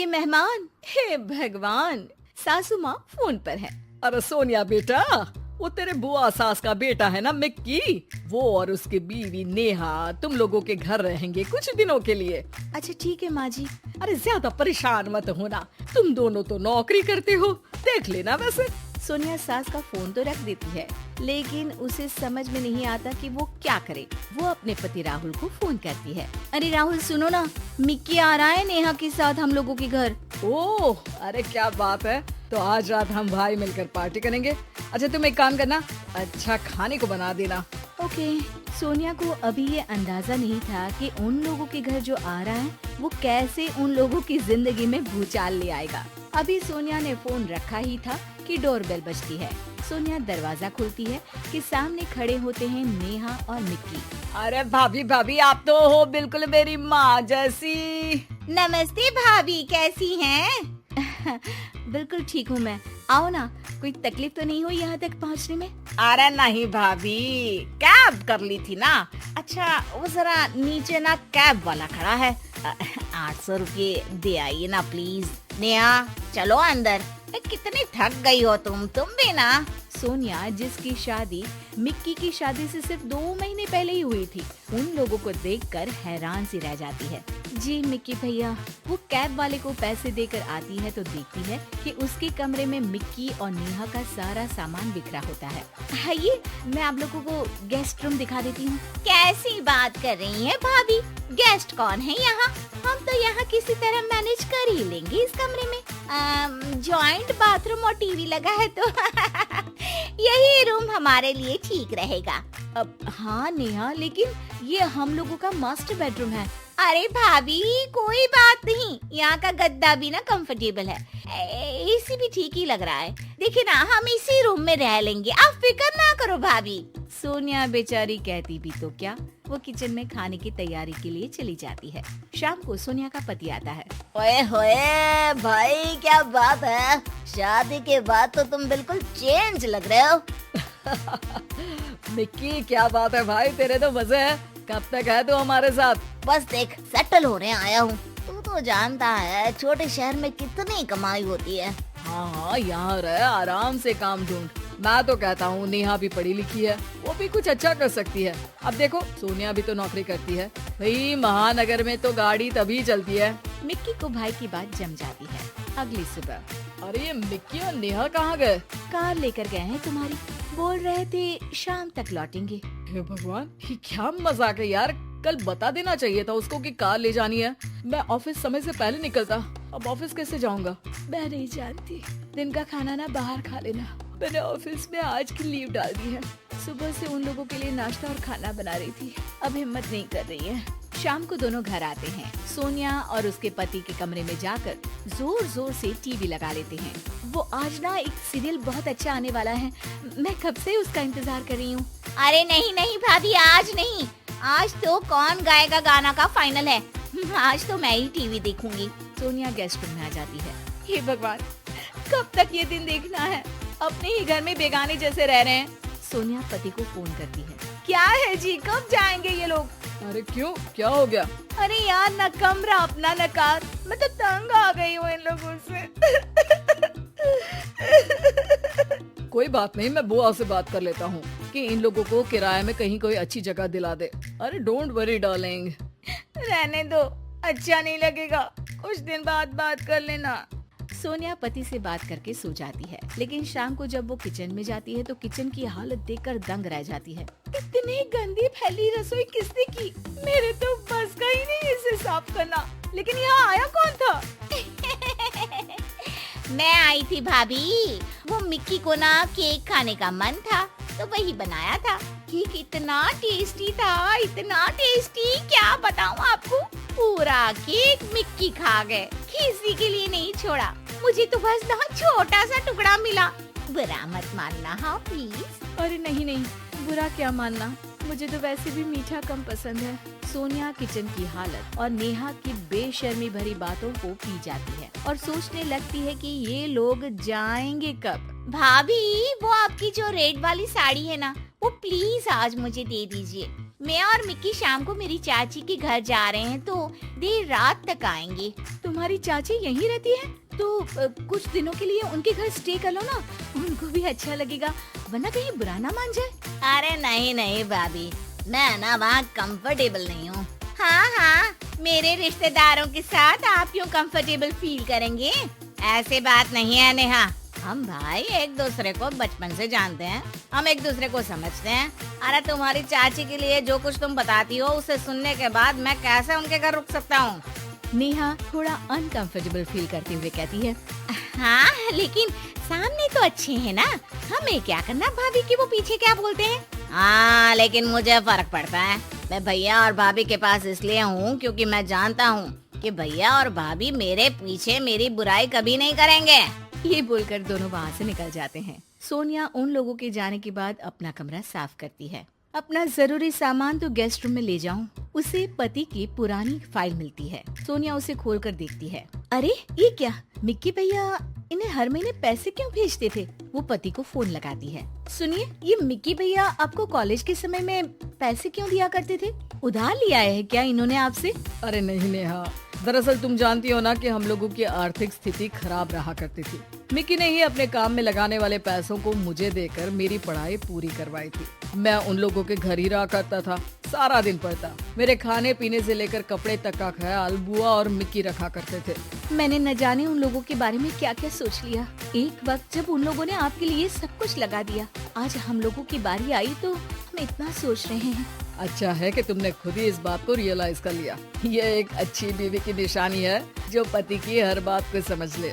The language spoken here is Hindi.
ये मेहमान, हे भगवान, सासू माँ फोन पर है। अरे सोनिया बेटा, वो तेरे बुआ सास का बेटा है ना मिक्की, वो और उसकी बीवी नेहा तुम लोगों के घर रहेंगे कुछ दिनों के लिए। अच्छा ठीक है माँ जी। अरे ज्यादा परेशान मत होना, तुम दोनों तो नौकरी करते हो, देख लेना। वैसे सोनिया सास का फोन तो रख देती है, लेकिन उसे समझ में नहीं आता कि वो क्या करे। वो अपने पति राहुल को फोन करती है। अरे राहुल सुनो ना, मिक्की आ रहा है नेहा के साथ हम लोगों के घर। ओह, अरे क्या बात है, तो आज रात हम भाई मिलकर पार्टी करेंगे। अच्छा तुम एक काम करना, अच्छा खाने को बना देना। ओके। सोनिया को अभी ये अंदाजा नहीं था कि उन लोगों के घर जो आ रहा है वो कैसे उन लोगों की जिंदगी में भूचाल ले आएगा। अभी सोनिया ने फोन रखा ही था कि डोरबेल बजती है। सोनिया दरवाजा खोलती है कि सामने खड़े होते हैं नेहा और मिक्की। अरे भाभी भाभी, आप तो हो बिल्कुल मेरी माँ जैसी। नमस्ते भाभी, कैसी हैं? बिल्कुल ठीक हूँ मैं। आओ ना, कोई तकलीफ तो नहीं हुई यहाँ तक पहुँचने में? अरे नहीं भाभी, कैब कर ली थी ना। अच्छा वो जरा नीचे ना कैब वाला खड़ा है, 800 रुपये दे आइए ना प्लीज। नेहा चलो अंदर, कितनी थक गई हो तुम भी ना। सोनिया, जिसकी शादी मिक्की की शादी से सिर्फ 2 महीने पहले ही हुई थी, उन लोगों को देखकर हैरान सी रह जाती है। जी मिक्की भैया। वो कैब वाले को पैसे देकर आती है तो देखती है कि उसके कमरे में मिक्की और नेहा का सारा सामान बिखरा होता है। आइए मैं आप लोगों को गेस्ट रूम दिखा देती हूँ। कैसी बात कर रही है भाभी, गेस्ट कौन है यहाँ? हम तो यहाँ किसी तरह मैनेज कर ही लेंगे इस कमरे में। जॉइंट बाथरूम और टीवी लगा है तो यही रूम हमारे लिए ठीक रहेगा। अब हाँ नेहा, लेकिन ये हम लोगों का मास्टर बेडरूम है। अरे भाभी कोई बात नहीं, यहाँ का गद्दा भी ना कंफर्टेबल है, एसी भी ठीक ही लग रहा है। देखिए ना, हम इसी रूम में रह लेंगे, आप फिक्र ना करो भाभी। सोनिया बेचारी कहती भी तो क्या, वो किचन में खाने की तैयारी के लिए चली जाती है। शाम को सोनिया का पति आता है। ओए होए भाई, क्या बात है, शादी के बाद तो तुम बिल्कुल चेंज लग रहे हो। मिक्की क्या बात है भाई, तेरे तो मजे है। कब तक है तू हमारे साथ? बस देख, सेटल होने आया हूँ। तू तो जानता है छोटे शहर में कितनी कमाई होती है। हाँ, यहाँ रह, आराम से काम ढूंढ। मैं तो कहता हूँ नेहा भी पढ़ी लिखी है, वो भी कुछ अच्छा कर सकती है। अब देखो सोनिया भी तो नौकरी करती है भाई, महानगर में तो गाड़ी तभी चलती है। मिक्की को भाई की बात जम जाती है। अगली सुबह। अरे ये मिक्की और नेहा कहाँ गए? कार लेकर गए हैं तुम्हारी, बोल रहे थे शाम तक लौटेंगे। हे भगवान, ये क्या मजाक है यार, कल बता देना चाहिए था उसको कि कार ले जानी है। मैं ऑफिस समय से पहले निकलता, अब ऑफिस कैसे जाऊंगा? मैं नहीं जानती, दिन का खाना ना बाहर खा लेना। मैंने ऑफिस में आज की लीव डाल दी है। सुबह से उन लोगों के लिए नाश्ता और खाना बना रही थी, अब हिम्मत नहीं कर रही है। शाम को दोनों घर आते हैं। सोनिया और उसके पति के कमरे में जाकर जोर जोर से टीवी लगा लेते हैं। वो आज ना एक सीरियल बहुत अच्छा आने वाला है, मैं कब से उसका इंतजार कर रही हूँ। अरे नहीं नहीं भाभी, आज नहीं, आज तो कौन गाएगा गाना का फाइनल है। आज तो मैं ही टीवी देखूंगी। सोनिया गेस्ट रूम में आ जाती है। हे भगवान, कब तक ये दिन देखना है, अपने ही घर में बेगाने जैसे रह रहे हैं। सोनिया पति को फोन करती है। क्या है जी, कब जाएंगे ये लोग? अरे क्यों, क्या हो गया? अरे यार, न कमरा अपना न कार, मैं तो तंग आ गई हूँ इन लोगों से। कोई बात नहीं, मैं बुआ से बात कर लेता हूँ कि इन लोगों को किराए में कहीं कोई अच्छी जगह दिला दे। अरे डोंट वरी डार्लिंग। रहने दो, अच्छा नहीं लगेगा, कुछ दिन बाद बात कर लेना। सोनिया पति से बात करके सो जाती है, लेकिन शाम को जब वो किचन में जाती है तो किचन की हालत देखकर दंग रह जाती है। इतनी गंदी फैली रसोई किसने की? मेरे तो बस का ही नहीं इसे साफ करना। लेकिन यहाँ आया कौन था? मैं आई थी भाभी, वो मिक्की को ना केक खाने का मन था तो वही बनाया था। केक इतना टेस्टी था, इतना टेस्टी, क्या बताऊँ आपको। पूरा केक मिक्की खा गए, किसी के लिए नहीं छोड़ा। मुझे तो बस ना छोटा सा टुकड़ा मिला। बुरा मत मानना हाँ प्लीज। अरे नहीं नहीं, बुरा क्या मानना, मुझे तो वैसे भी मीठा कम पसंद है। सोनिया किचन की हालत और नेहा की बेशर्मी भरी बातों को पी जाती है और सोचने लगती है कि ये लोग जाएंगे कब। भाभी, वो आपकी जो रेड वाली साड़ी है ना, वो प्लीज आज मुझे दे दीजिए। मैं और मिक्की शाम को मेरी चाची के घर जा रहे हैं तो देर रात तक आएंगे। तुम्हारी चाची यहीं रहती है तो कुछ दिनों के लिए उनके घर स्टे कर लो ना, उनको भी अच्छा लगेगा, वरना कहीं बुरा ना मान जाए। अरे नहीं नहीं भाभी, मैं ना वहाँ कंफर्टेबल नहीं हूँ। हाँ, मेरे रिश्तेदारों के साथ आप क्यों कंफर्टेबल फील करेंगे? ऐसे बात नहीं है नेहा, हम भाई एक दूसरे को बचपन से जानते हैं, हम एक दूसरे को समझते हैं। अरे तुम्हारी चाची के लिए जो कुछ तुम बताती हो उसे सुनने के बाद मैं कैसे उनके घर रुक सकता हूँ? नेहा थोड़ा अनकंफर्टेबल फील करते हुए कहती है। हाँ, लेकिन सामने तो अच्छे हैं ना, हमें क्या करना भाभी कि वो पीछे क्या बोलते हैं। हाँ, लेकिन मुझे फर्क पड़ता है। मैं भैया और भाभी के पास इसलिए हूँ क्योंकि मैं जानता हूँ कि भैया और भाभी मेरे पीछे मेरी बुराई कभी नहीं करेंगे। ये बोलकर दोनों वहाँ से निकल जाते हैं। सोनिया उन लोगों के जाने के बाद अपना कमरा साफ करती है। अपना जरूरी सामान तो गेस्ट रूम में ले जाऊं। उसे पति की पुरानी फाइल मिलती है। सोनिया उसे खोलकर देखती है। अरे ये क्या, मिक्की भैया इन्हें हर महीने पैसे क्यों भेजते थे? वो पति को फोन लगाती है। सुनिए, ये मिक्की भैया आपको कॉलेज के समय में पैसे क्यों दिया करते थे? उधार लिया है क्या इन्होंने आपसे? अरे नहीं नेहा, दरअसल तुम जानती हो ना कि हम लोगों की आर्थिक स्थिति खराब रहा करती थी। मिक्की ने ही अपने काम में लगाने वाले पैसों को मुझे देकर मेरी पढ़ाई पूरी करवाई थी। मैं उन लोगों के घर ही रहा करता था, सारा दिन पढ़ता। मेरे खाने पीने से लेकर कपड़े तक का ख्याल बुआ और मिक्की रखा करते थे। मैंने न जाने उन लोगों के बारे में क्या क्या सोच लिया। एक वक्त जब उन लोगों ने आपके लिए सब कुछ लगा दिया, आज हम लोगों की बारी आई तो हम इतना सोच रहे हैं। अच्छा है कि तुमने खुद ही इस बात को रियलाइज कर लिया। ये एक अच्छी बीवी की निशानी है जो पति की हर बात को समझ ले।